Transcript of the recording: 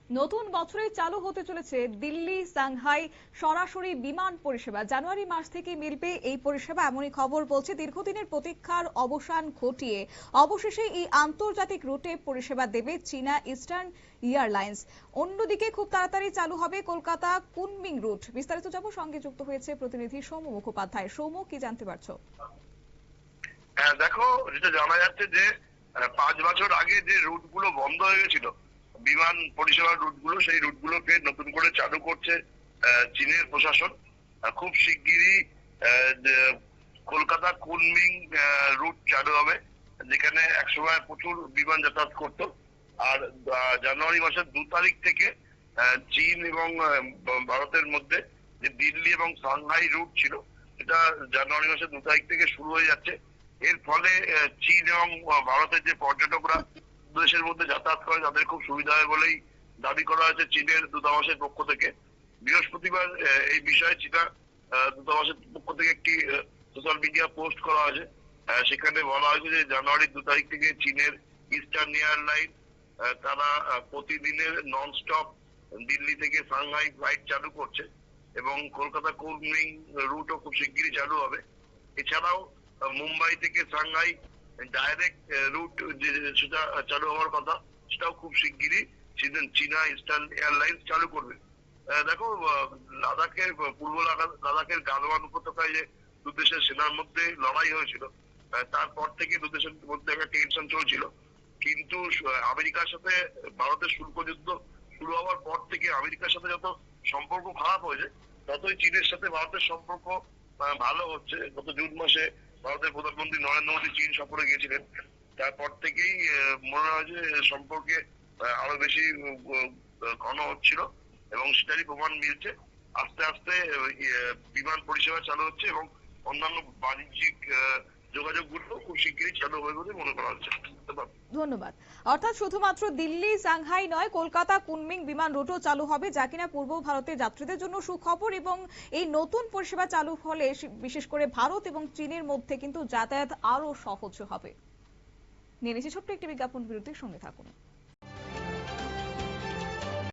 নতুন বছরে চালু হতে চলেছে দিল্লি সাংহাই সরাসরি বিমান পরিষেবা। জানুয়ারি মাস থেকে মিলবে এই পরিষেবা, এমনই খবর বলছে। দীর্ঘদিনের প্রতীক্ষার অবসান ঘটিয়ে অবশেষে এই আন্তর্জাতিক রুটে পরিষেবা দেবে চীনা ইস্টার্ন এয়ারলাইন্স। অন্যদিকে খুব তাড়াতাড়ি চালু হবে কলকাতা কুনমিং রুট। বিস্তারিত যাব, সঙ্গে যুক্ত হয়েছে প্রতিনিধি সৌম্য মুখোপাধ্যায়। সৌম্য, কি জানতে পারছো? দেখো, যেটা জানা যাচ্ছে যে 5 বছর আগে যে রুটগুলো বন্ধ হয়ে গেছিল, বিমান পরিষেবার রুটগুলো, সেই রুটগুলোকে নতুন করে চালু করছে চীনের প্রশাসন। খুব শিগগিরই কলকাতা কুনমিং রুট চালু হবে, যেখানে একসময় প্রচুর বিমান যাতায়াত করতো। আর জানুয়ারি মাসের 2 তারিখ থেকে চীন এবং ভারতের মধ্যে যে দিল্লি এবং সাংহাই রুট ছিল, এটা জানুয়ারি মাসের 2 তারিখ থেকে শুরু হয়ে যাচ্ছে। এর ফলে চীন এবং ভারতের যে পর্যটকরা দেশের মধ্যে যাতায়াত করে তাদের খুব সুবিধা হয় বলেই দাবি করা হয়েছে চীনের দূতাবাসের পক্ষ থেকে। বৃহস্পতিবার এই বিষয়ে চীনা দূতাবাসের পক্ষ থেকে একটি সোশ্যাল মিডিয়া পোস্ট করা হয়েছে। সেখানে বলা হয়েছে যে জানুয়ারির 2 তারিখ থেকে চীনের ইস্টার্ন এয়ারলাইন তারা প্রতিদিনের নন স্টপ দিল্লি থেকে সাংহাই ফ্লাইট চালু করছে এবং কলকাতা কুনমিং রুটও খুব শিগগিরই চালু হবে। এছাড়াও মুম্বাই থেকে সাংহাই ডাইরেক্ট রুট সেটা চালু হওয়ার কথা, সেটাও খুব শিগগিরই চীনা ইস্টার্ন এয়ারলাইন্স চালু করবে। দেখো, লাদাখের পূর্ব লাদাখের গালওয়ান উপত্যকায় যে দু দেশের সেনার মধ্যে লড়াই হয়েছিল, তারপর থেকে দু দেশের মধ্যে একটা টেনশন চলছিল। কিন্তু আমেরিকার সাথে ভারতের শুল্ক যুদ্ধ শুরু হওয়ার পর থেকে আমেরিকার সাথে যত সম্পর্ক খারাপ হয়েছে, ততই চীনের সাথে ভারতের সম্পর্ক ভালো হচ্ছে। গত জুন মাসে ভারতের প্রধানমন্ত্রী নরেন্দ্র মোদী চীন সফরে গিয়েছিলেন। তারপর থেকেই মনে হয় যে সম্পর্কে আরো বেশি ঘন হচ্ছিল এবং সেটারই প্রমাণ মিলছে। আস্তে আস্তে বিমান পরিষেবা চালু হচ্ছে এবং অন্যান্য বাণিজ্যিক যোগাযোগগুলো খুব শিগগিরই চালু হবে বলে মনে করা হচ্ছে। ধন্যবাদ। অর্থাৎ শুধুমাত্র দিল্লি সাংহাই নয়, কলকাতা কুনমিং বিমান রুটও চালু হবে, যা কিনা পূর্ব ভারতের যাত্রীদের জন্য সুখবর। এবং এই নতুন পরিষেবা চালু হলে বিশেষ করে ভারত এবং চীনের মধ্যে কিন্তু যাতায়াত আরো সহজ হবে। নিয়ে নিচ্ছি ছোট্ট একটি বিজ্ঞাপন বিরতির, সঙ্গে থাকুন।